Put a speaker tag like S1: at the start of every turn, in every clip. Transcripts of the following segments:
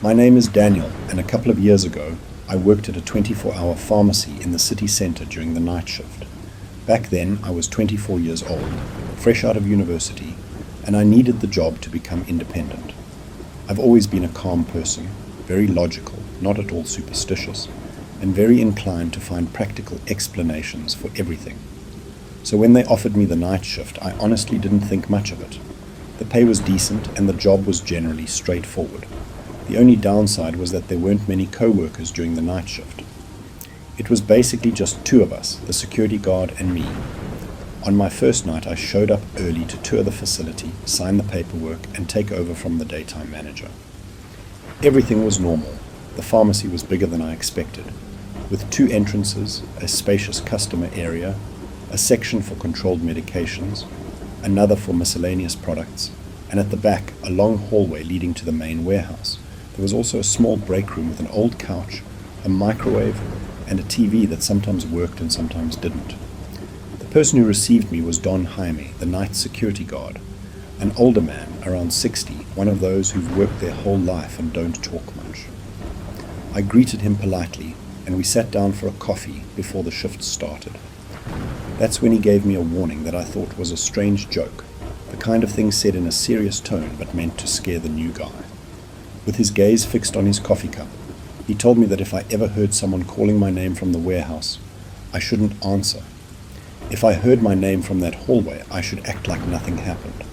S1: My name is Daniel, and a couple of years ago, I worked at a 24-hour pharmacy in the city centre during the night shift. Back then, I was 24 years old, fresh out of university, and I needed the job to become independent. I've always been a calm person, very logical, not at all superstitious, and very inclined to find practical explanations for everything. So when they offered me the night shift, I honestly didn't think much of it. The pay was decent, and the job was generally straightforward. The only downside was that there weren't many co-workers during the night shift. It was basically just two of us, the security guard and me. On my first night, I showed up early to tour the facility, sign the paperwork, and take over from the daytime manager. Everything was normal. The pharmacy was bigger than I expected, with 2 entrances, a spacious customer area, a section for controlled medications, another for miscellaneous products, and at the back, a long hallway leading to the main warehouse. There was also a small break room with an old couch, a microwave, and a TV that sometimes worked and sometimes didn't. The person who received me was Don Jaime, the night security guard, an older man, around 60, one of those who've worked their whole life and don't talk much. I greeted him politely, and we sat down for a coffee before the shift started. That's when he gave me a warning that I thought was a strange joke, the kind of thing said in a serious tone but meant to scare the new guy. With his gaze fixed on his coffee cup, he told me that if I ever heard someone calling my name from the warehouse, I shouldn't answer. If I heard my name from that hallway, I should act like nothing happened.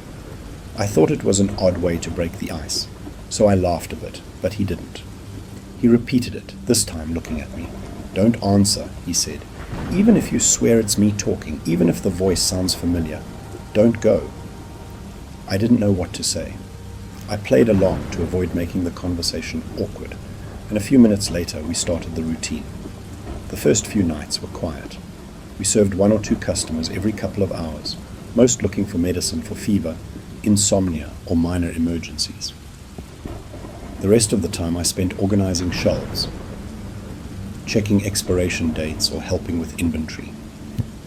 S1: I thought it was an odd way to break the ice, so I laughed a bit, but he didn't. He repeated it, this time looking at me. "Don't answer," he said. "Even if you swear it's me talking, even if the voice sounds familiar, don't go." I didn't know what to say. I played along to avoid making the conversation awkward, and a few minutes later we started the routine. The first few nights were quiet. We served 1 or 2 customers every couple of hours, most looking for medicine for fever, insomnia, or minor emergencies. The rest of the time I spent organizing shelves, checking expiration dates, or helping with inventory.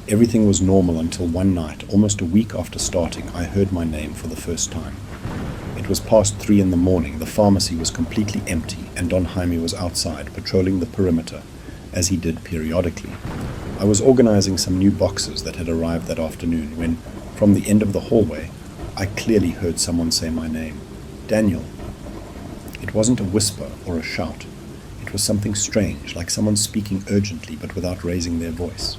S1: Everything was normal until one night, almost a week after starting, I heard my name for the first time. It was past 3 in the morning, the pharmacy was completely empty, and Don Jaime was outside, patrolling the perimeter, as he did periodically. I was organizing some new boxes that had arrived that afternoon when, from the end of the hallway, I clearly heard someone say my name. "Daniel." It wasn't a whisper or a shout. It was something strange, like someone speaking urgently but without raising their voice.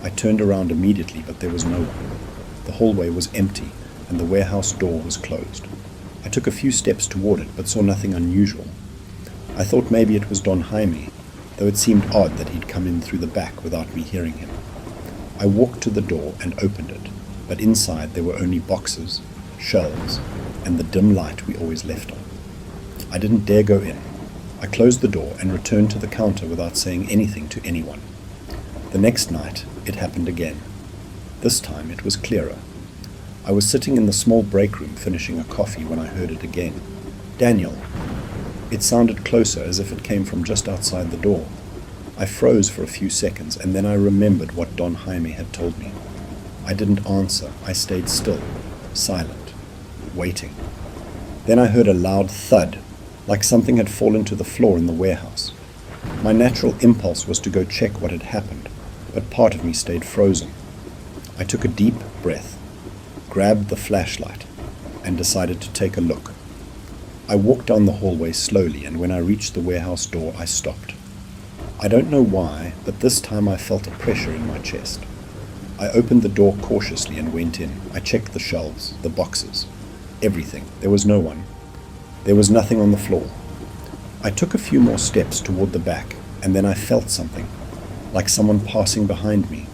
S1: I turned around immediately, but there was no one. The hallway was empty, and the warehouse door was closed. I took a few steps toward it, but saw nothing unusual. I thought maybe it was Don Jaime, though it seemed odd that he'd come in through the back without me hearing him. I walked to the door and opened it, but inside there were only boxes, shelves, and the dim light we always left on. I didn't dare go in. I closed the door and returned to the counter without saying anything to anyone. The next night, it happened again. This time it was clearer. I was sitting in the small break room finishing a coffee when I heard it again. "Daniel." It sounded closer, as if it came from just outside the door. I froze for a few seconds, and then I remembered what Don Jaime had told me. I didn't answer. I stayed still, silent, waiting. Then I heard a loud thud, like something had fallen to the floor in the warehouse. My natural impulse was to go check what had happened, but part of me stayed frozen. I took a deep breath, grabbed the flashlight, and decided to take a look. I walked down the hallway slowly, and when I reached the warehouse door, I stopped. I don't know why, but this time I felt a pressure in my chest. I opened the door cautiously and went in. I checked the shelves, the boxes, everything. There was no one. There was nothing on the floor. I took a few more steps toward the back, and then I felt something, like someone passing behind me.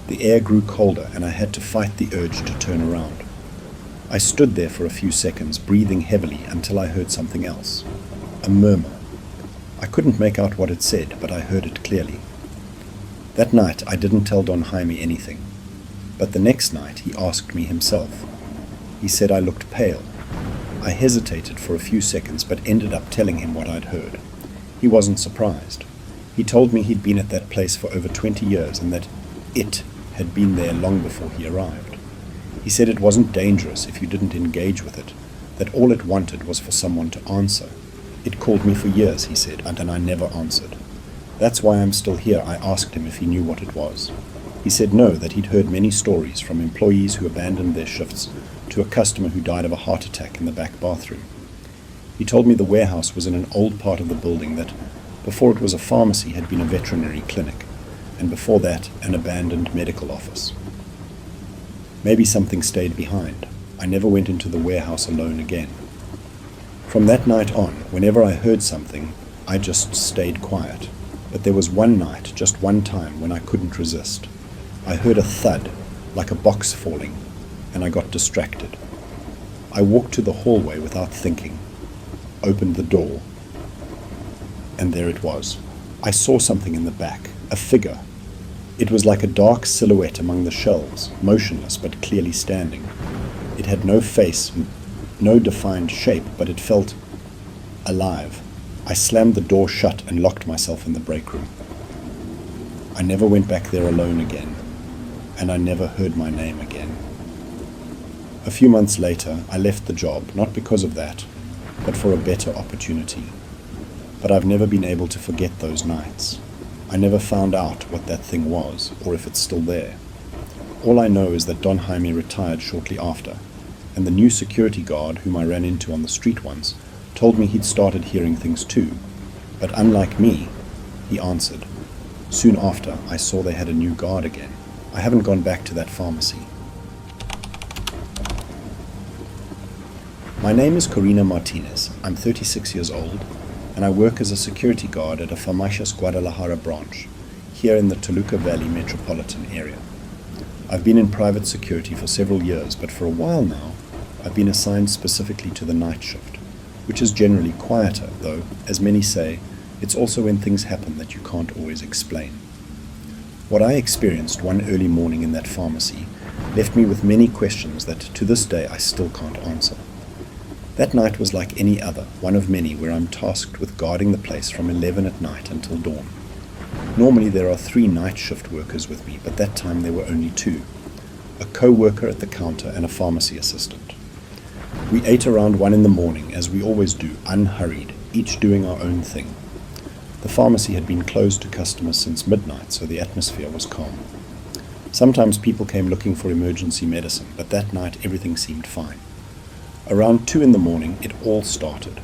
S1: The air grew colder, and I had to fight the urge to turn around. I stood there for a few seconds, breathing heavily, until I heard something else. A murmur. I couldn't make out what it said, but I heard it clearly. That night I didn't tell Don Jaime anything, but the next night he asked me himself. He said I looked pale. I hesitated for a few seconds, but ended up telling him what I'd heard. He wasn't surprised. He told me he'd been at that place for over 20 years and that it had been there long before he arrived. He said it wasn't dangerous if you didn't engage with it, that all it wanted was for someone to answer. It called me for years, he said, and I never answered. That's why I'm still here. I asked him if he knew what it was. He said no, that he'd heard many stories, from employees who abandoned their shifts to a customer who died of a heart attack in the back bathroom. He told me the warehouse was in an old part of the building that, before it was a pharmacy, had been a veterinary clinic, and before that, an abandoned medical office. Maybe something stayed behind. I never went into the warehouse alone again. From that night on, whenever I heard something, I just stayed quiet. But there was one night, just one time, when I couldn't resist. I heard a thud, like a box falling, and I got distracted. I walked to the hallway without thinking, opened the door, and there it was. I saw something in the back, a figure. It was like a dark silhouette among the shelves, motionless but clearly standing. It had no face, no defined shape, but it felt alive. I slammed the door shut and locked myself in the break room. I never went back there alone again, and I never heard my name again. A few months later, I left the job, not because of that, but for a better opportunity. But I've never been able to forget those nights. I never found out what that thing was, or if it's still there. All I know is that Don Jaime retired shortly after, and the new security guard, whom I ran into on the street once, told me he'd started hearing things too. But unlike me, he answered. Soon after, I saw they had a new guard again. I haven't gone back to that pharmacy. My name is Corina Martinez. I'm 36 years old, and I work as a security guard at a Pharmacies Guadalajara branch, here in the Toluca Valley metropolitan area. I've been in private security for several years, but for a while now, I've been assigned specifically to the night shift, which is generally quieter, though, as many say, it's also when things happen that you can't always explain. What I experienced one early morning in that pharmacy left me with many questions that to this day I still can't answer. That night was like any other, one of many where I'm tasked with guarding the place from 11 at night until dawn. Normally there are 3 night shift workers with me, but that time there were only 2. A co-worker at the counter and a pharmacy assistant. We ate around 1 in the morning, as we always do, unhurried, each doing our own thing. The pharmacy had been closed to customers since midnight, so the atmosphere was calm. Sometimes people came looking for emergency medicine, but that night everything seemed fine. Around 2 in the morning, it all started.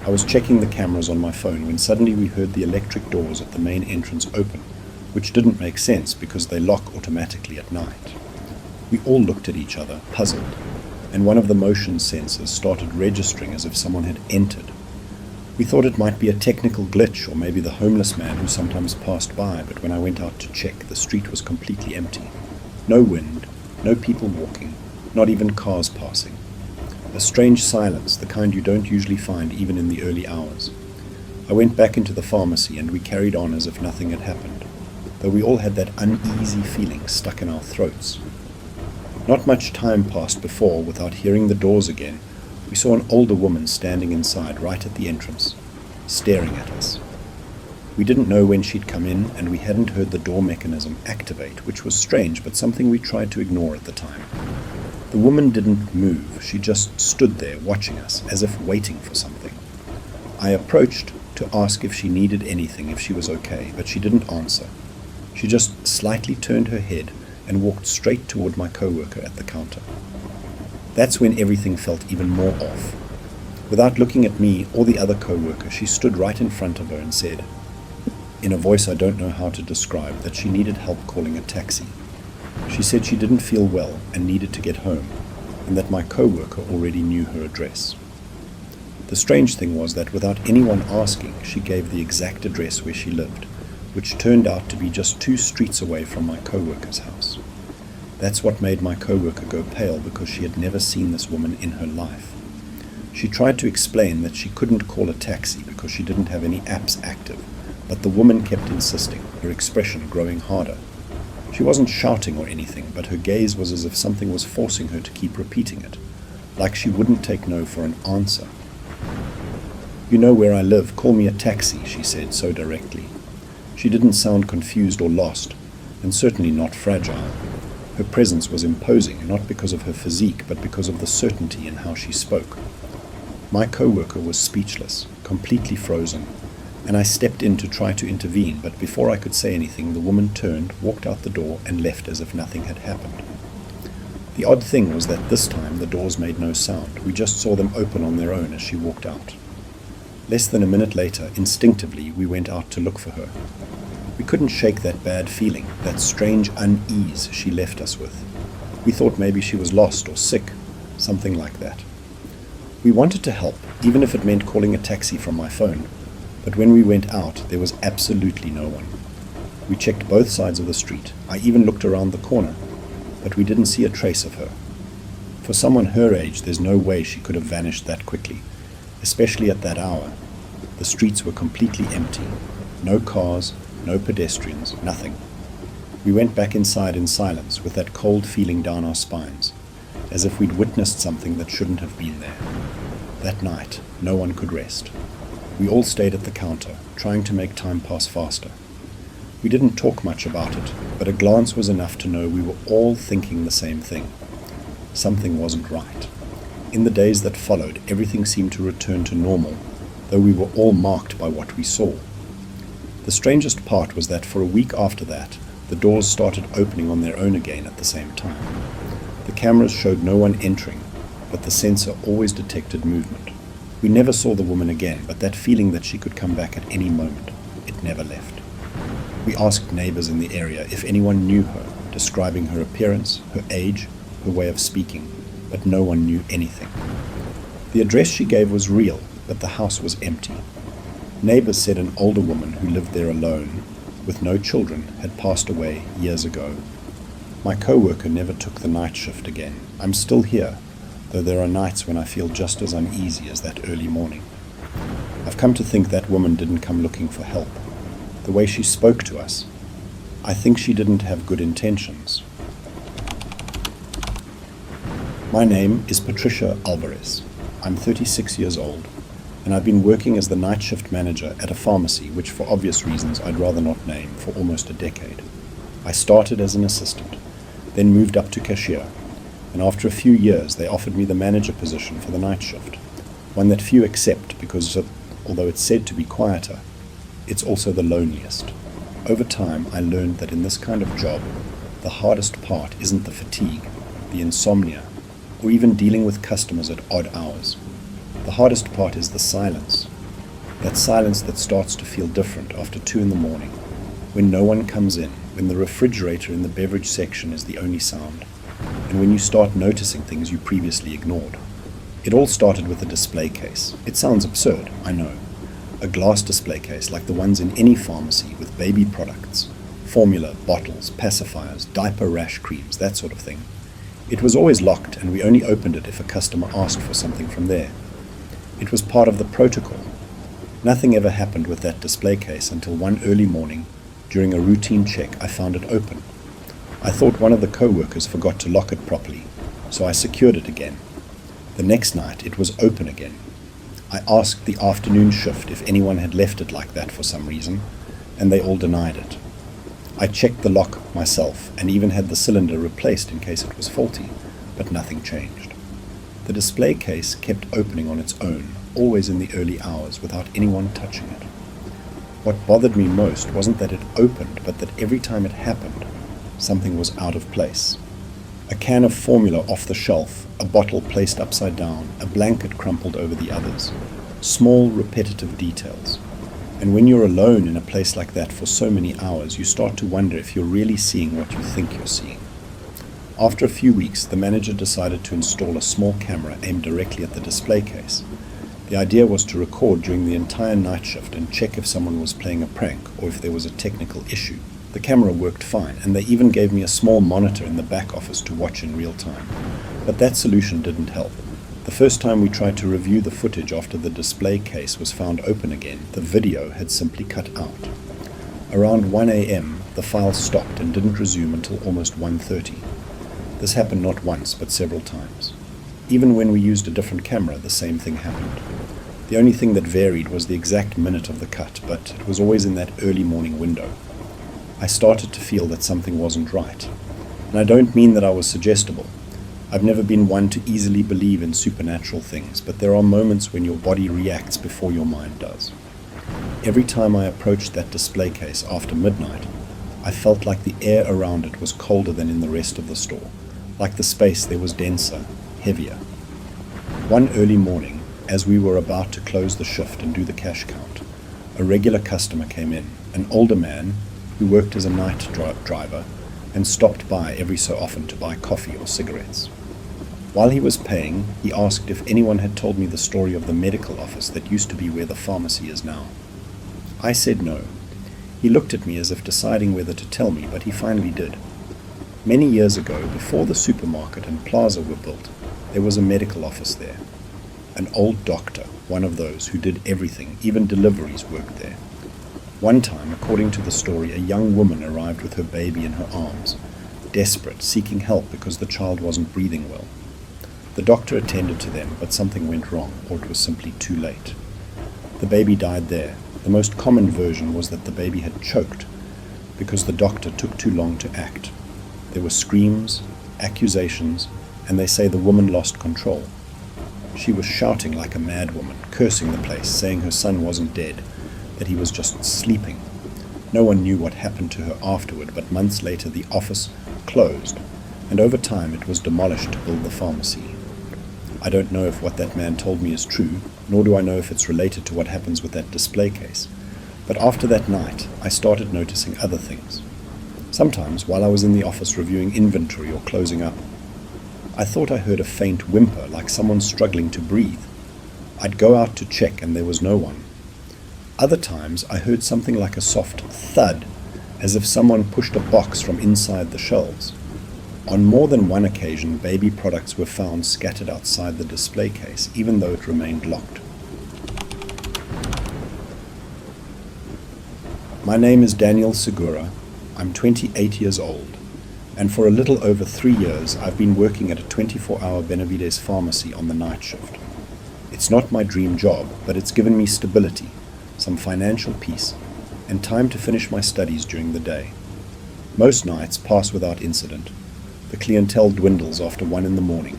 S1: I was checking the cameras on my phone when suddenly we heard the electric doors at the main entrance open, which didn't make sense because they lock automatically at night. We all looked at each other, puzzled, and one of the motion sensors started registering as if someone had entered. We thought it might be a technical glitch or maybe the homeless man who sometimes passed by, but when I went out to check, the street was completely empty. No wind, no people walking, not even cars passing. A strange silence, the kind you don't usually find even in the early hours. I went back into the pharmacy and we carried on as if nothing had happened, though we all had that uneasy feeling stuck in our throats. Not much time passed before, without hearing the doors again, we saw an older woman standing inside right at the entrance, staring at us. We didn't know when she'd come in, and we hadn't heard the door mechanism activate, which was strange, but something we tried to ignore at the time. The woman didn't move, she just stood there watching us, as if waiting for something. I approached to ask if she needed anything, if she was okay, but she didn't answer. She just slightly turned her head and walked straight toward my co-worker at the counter. That's when everything felt even more off. Without looking at me or the other co-worker, she stood right in front of her and said, in a voice I don't know how to describe, that she needed help calling a taxi. She said she didn't feel well and needed to get home, and that my co-worker already knew her address. The strange thing was that without anyone asking, she gave the exact address where she lived, which turned out to be just 2 streets away from my co-worker's house. That's what made my co-worker go pale, because she had never seen this woman in her life. She tried to explain that she couldn't call a taxi because she didn't have any apps active, but the woman kept insisting, her expression growing harder. She wasn't shouting or anything, but her gaze was as if something was forcing her to keep repeating it, like she wouldn't take no for an answer. You know where I live, call me a taxi, she said so directly. She didn't sound confused or lost, and certainly not fragile. Her presence was imposing, not because of her physique, but because of the certainty in how she spoke. My co-worker was speechless, completely frozen, and I stepped in to try to intervene, but before I could say anything, the woman turned, walked out the door, and left as if nothing had happened. The odd thing was that this time the doors made no sound. We just saw them open on their own as she walked out. Less than a minute later, instinctively, we went out to look for her. We couldn't shake that bad feeling, that strange unease she left us with. We thought maybe she was lost or sick, something like that. We wanted to help, even if it meant calling a taxi from my phone, but when we went out, there was absolutely no one. We checked both sides of the street. I even looked around the corner, but we didn't see a trace of her. For someone her age, there's no way she could have vanished that quickly, especially at that hour. The streets were completely empty. No cars, no pedestrians, nothing. We went back inside in silence with that cold feeling down our spines, as if we'd witnessed something that shouldn't have been there. That night, no one could rest. We all stayed at the counter, trying to make time pass faster. We didn't talk much about it, but a glance was enough to know we were all thinking the same thing. Something wasn't right. In the days that followed, everything seemed to return to normal, though we were all marked by what we saw. The strangest part was that for a week after that, the doors started opening on their own again at the same time. The cameras showed no one entering, but the sensor always detected movement. We never saw the woman again, but that feeling that she could come back at any moment, it never left. We asked neighbors in the area if anyone knew her, describing her appearance, her age, her way of speaking, but no one knew anything. The address she gave was real, but the house was empty. Neighbors said an older woman who lived there alone, with no children, had passed away years ago. My co-worker never took the night shift again. I'm still here, though there are nights when I feel just as uneasy as that early morning. I've come to think that woman didn't come looking for help. The way she spoke to us, I think she didn't have good intentions. My name is Patricia Alvarez. I'm 36 years old, and I've been working as the night shift manager at a pharmacy, which for obvious reasons I'd rather not name, for almost a decade. I started as an assistant, then moved up to cashier, and after a few years they offered me the manager position for the night shift, one that few accept because, although it's said to be quieter, it's also the loneliest. Over time, I learned that in this kind of job, the hardest part isn't the fatigue, the insomnia, or even dealing with customers at odd hours. The hardest part is the silence. That silence that starts to feel different after 2 a.m, when no one comes in, when the refrigerator in the beverage section is the only sound, and when you start noticing things you previously ignored. It all started with a display case. It sounds absurd, I know. A glass display case like the ones in any pharmacy with baby products, formula, bottles, pacifiers, diaper rash creams, that sort of thing. It was always locked, and we only opened it if a customer asked for something from there. It was part of the protocol. Nothing ever happened with that display case until one early morning, during a routine check, I found it open. I thought one of the co-workers forgot to lock it properly, so I secured it again. The next night, it was open again. I asked the afternoon shift if anyone had left it like that for some reason, and they all denied it. I checked the lock myself and even had the cylinder replaced in case it was faulty, but nothing changed. The display case kept opening on its own, always in the early hours, without anyone touching it. What bothered me most wasn't that it opened, but that every time it happened, something was out of place. A can of formula off the shelf, a bottle placed upside down, a blanket crumpled over the others. Small, repetitive details. And when you're alone in a place like that for so many hours, you start to wonder if you're really seeing what you think you're seeing. After a few weeks, the manager decided to install a small camera aimed directly at the display case. The idea was to record during the entire night shift and check if someone was playing a prank or if there was a technical issue. The camera worked fine, and they even gave me a small monitor in the back office to watch in real time. But that solution didn't help. The first time we tried to review the footage after the display case was found open again, the video had simply cut out. Around 1 a.m., the file stopped and didn't resume until almost 1:30. This happened not once, but several times. Even when we used a different camera, the same thing happened. The only thing that varied was the exact minute of the cut, but it was always in that early morning window. I started to feel that something wasn't right. And I don't mean that I was suggestible. I've never been one to easily believe in supernatural things, but there are moments when your body reacts before your mind does. Every time I approached that display case after midnight, I felt like the air around it was colder than in the rest of the store, like the space there was denser, heavier. One early morning, as we were about to close the shift and do the cash count, a regular customer came in, an older man who worked as a night driver and stopped by every so often to buy coffee or cigarettes. While he was paying, he asked if anyone had told me the story of the medical office that used to be where the pharmacy is now. I said no. He looked at me as if deciding whether to tell me, but he finally did. Many years ago, before the supermarket and plaza were built, there was a medical office there. An old doctor, one of those who did everything, even deliveries, worked there. One time, according to the story, a young woman arrived with her baby in her arms, desperate, seeking help because the child wasn't breathing well. The doctor attended to them, but something went wrong, or it was simply too late. The baby died there. The most common version was that the baby had choked because the doctor took too long to act. There were screams, accusations, and they say the woman lost control. She was shouting like a mad woman, cursing the place, saying her son wasn't dead, that he was just sleeping. No one knew what happened to her afterward, but months later the office closed, and over time it was demolished to build the pharmacy. I don't know if what that man told me is true, nor do I know if it's related to what happens with that display case. But after that night, I started noticing other things. Sometimes, while I was in the office reviewing inventory or closing up, I thought I heard a faint whimper, like someone struggling to breathe. I'd go out to check and there was no one. Other times, I heard something like a soft thud, as if someone pushed a box from inside the shelves. On more than one occasion, baby products were found scattered outside the display case, even though it remained locked. My name is Daniel Segura. I'm 28 years old, and for a little over 3 years, I've been working at a 24-hour Benavides pharmacy on the night shift. It's not my dream job, but it's given me stability, some financial peace, and time to finish my studies during the day. Most nights pass without incident. The clientele dwindles after 1 in the morning,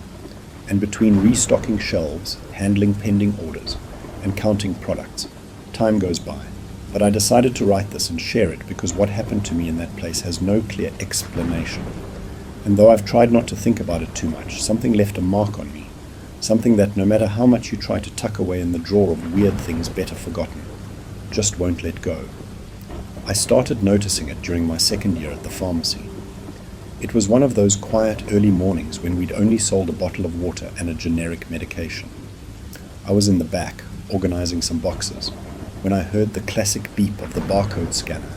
S1: and between restocking shelves, handling pending orders, and counting products, time goes by. But I decided to write this and share it because what happened to me in that place has no clear explanation. And though I've tried not to think about it too much, something left a mark on me, something that no matter how much you try to tuck away in the drawer of weird things better forgotten, just won't let go. I started noticing it during my second year at the pharmacy. It was one of those quiet early mornings when we'd only sold a bottle of water and a generic medication. I was in the back, organizing some boxes, when I heard the classic beep of the barcode scanner,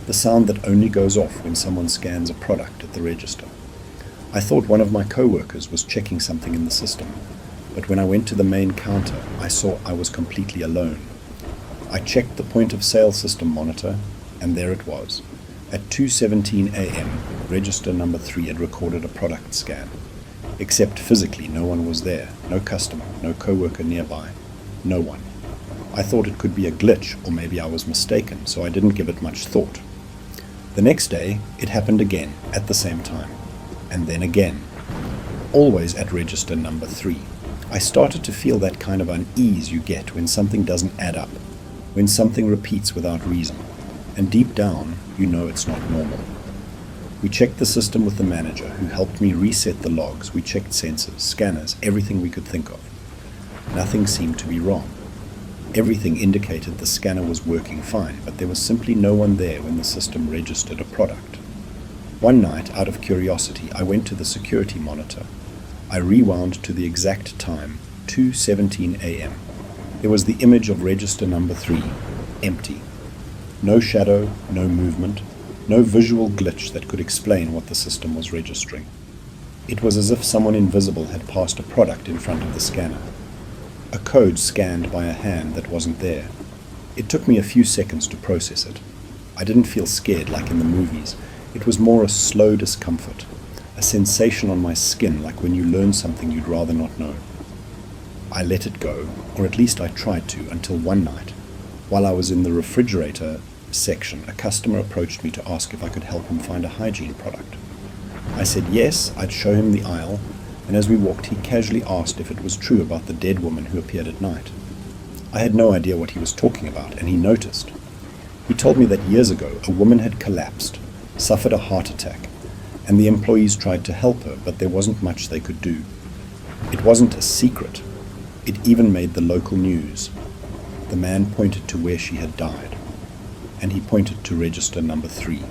S1: the sound that only goes off when someone scans a product at the register. I thought one of my co-workers was checking something in the system, but when I went to the main counter, I saw I was completely alone. I checked the point of sale system monitor, and there it was. At 2:17 a.m., register number 3 had recorded a product scan. Except physically, no one was there, no customer, no co-worker nearby, no one. I thought it could be a glitch, or maybe I was mistaken, so I didn't give it much thought. The next day, it happened again, at the same time, and then again, always at register number 3. I started to feel that kind of unease you get when something doesn't add up, when something repeats without reason, and deep down, you know it's not normal. We checked the system with the manager, who helped me reset the logs. We checked sensors, scanners, everything we could think of. Nothing seemed to be wrong. Everything indicated the scanner was working fine, but there was simply no one there when the system registered a product. One night, out of curiosity, I went to the security monitor. I rewound to the exact time, 2:17 a.m. There was the image of register number 3, empty. No shadow, no movement, no visual glitch that could explain what the system was registering. It was as if someone invisible had passed a product in front of the scanner. A code scanned by a hand that wasn't there. It took me a few seconds to process it. I didn't feel scared like in the movies. It was more a slow discomfort, a sensation on my skin like when you learn something you'd rather not know. I let it go, or at least I tried to, until one night, while I was in the refrigerator section, a customer approached me to ask if I could help him find a hygiene product. I said yes, I'd show him the aisle, and as we walked he casually asked if it was true about the dead woman who appeared at night. I had no idea what he was talking about, and he noticed. He told me that years ago a woman had collapsed, suffered a heart attack, and the employees tried to help her, but there wasn't much they could do. It wasn't a secret. It even made the local news. The man pointed to where she had died, and he pointed to register number 3.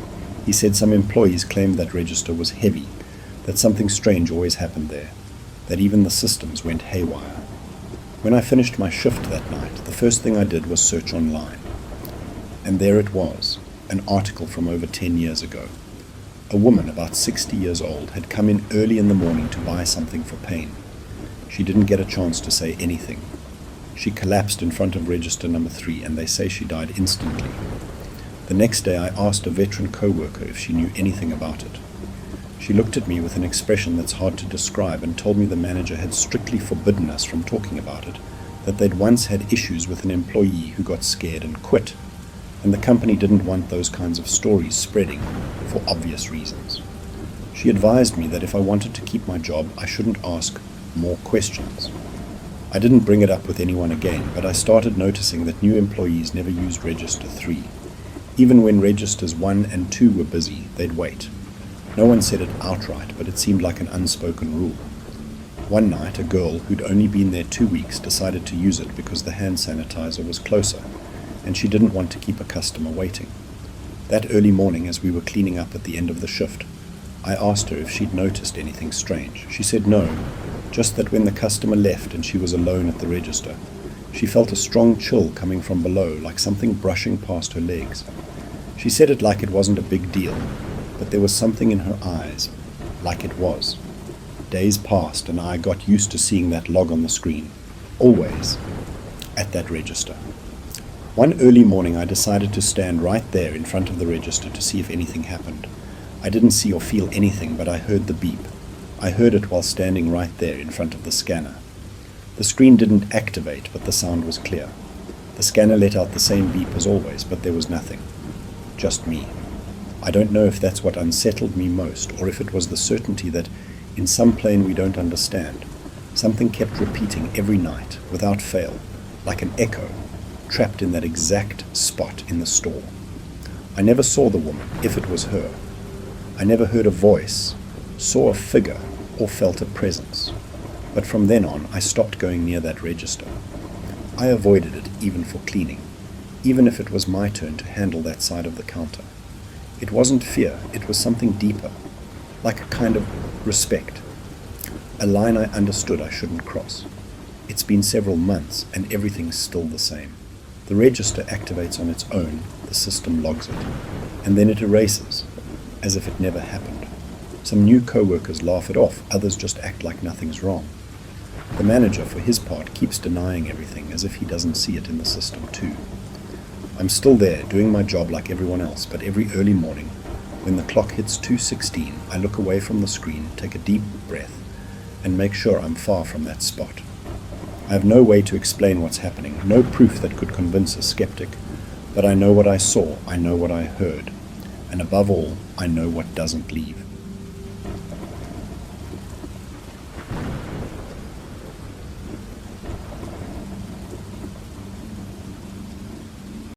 S1: He said some employees claimed that register was heavy, that something strange always happened there, that even the systems went haywire. When I finished my shift that night, the first thing I did was search online. And there it was, an article from over 10 years ago. A woman about 60 years old had come in early in the morning to buy something for pain. She didn't get a chance to say anything. She collapsed in front of register number 3, and they say she died instantly. The next day I asked a veteran co-worker if she knew anything about it. She looked at me with an expression that's hard to describe and told me the manager had strictly forbidden us from talking about it, that they'd once had issues with an employee who got scared and quit, and the company didn't want those kinds of stories spreading for obvious reasons. She advised me that if I wanted to keep my job, I shouldn't ask more questions. I didn't bring it up with anyone again, but I started noticing that new employees never used register 3. Even when registers 1 and 2 were busy, they'd wait. No one said it outright, but it seemed like an unspoken rule. One night, a girl who'd only been there 2 weeks decided to use it because the hand sanitizer was closer, and she didn't want to keep a customer waiting. That early morning, as we were cleaning up at the end of the shift, I asked her if she'd noticed anything strange. She said no, just that when the customer left and she was alone at the register, she felt a strong chill coming from below, like something brushing past her legs. She said it like it wasn't a big deal, but there was something in her eyes, like it was. Days passed, and I got used to seeing that log on the screen, always at that register. One early morning I decided to stand right there in front of the register to see if anything happened. I didn't see or feel anything, but I heard the beep. I heard it while standing right there in front of the scanner. The screen didn't activate, but the sound was clear. The scanner let out the same beep as always, but there was nothing. Just me. I don't know if that's what unsettled me most, or if it was the certainty that, in some plane we don't understand, something kept repeating every night, without fail, like an echo, trapped in that exact spot in the store. I never saw the woman, if it was her. I never heard a voice, saw a figure, or felt a presence. But from then on, I stopped going near that register. I avoided it even for cleaning, even if it was my turn to handle that side of the counter. It wasn't fear, it was something deeper, like a kind of respect, a line I understood I shouldn't cross. It's been several months, and everything's still the same. The register activates on its own, the system logs it, and then it erases, as if it never happened. Some new co-workers laugh it off, others just act like nothing's wrong. The manager, for his part, keeps denying everything, as if he doesn't see it in the system too. I'm still there, doing my job like everyone else, but every early morning, when the clock hits 2:16, I look away from the screen, take a deep breath, and make sure I'm far from that spot. I have no way to explain what's happening, no proof that could convince a skeptic, but I know what I saw, I know what I heard, and above all, I know what doesn't leave.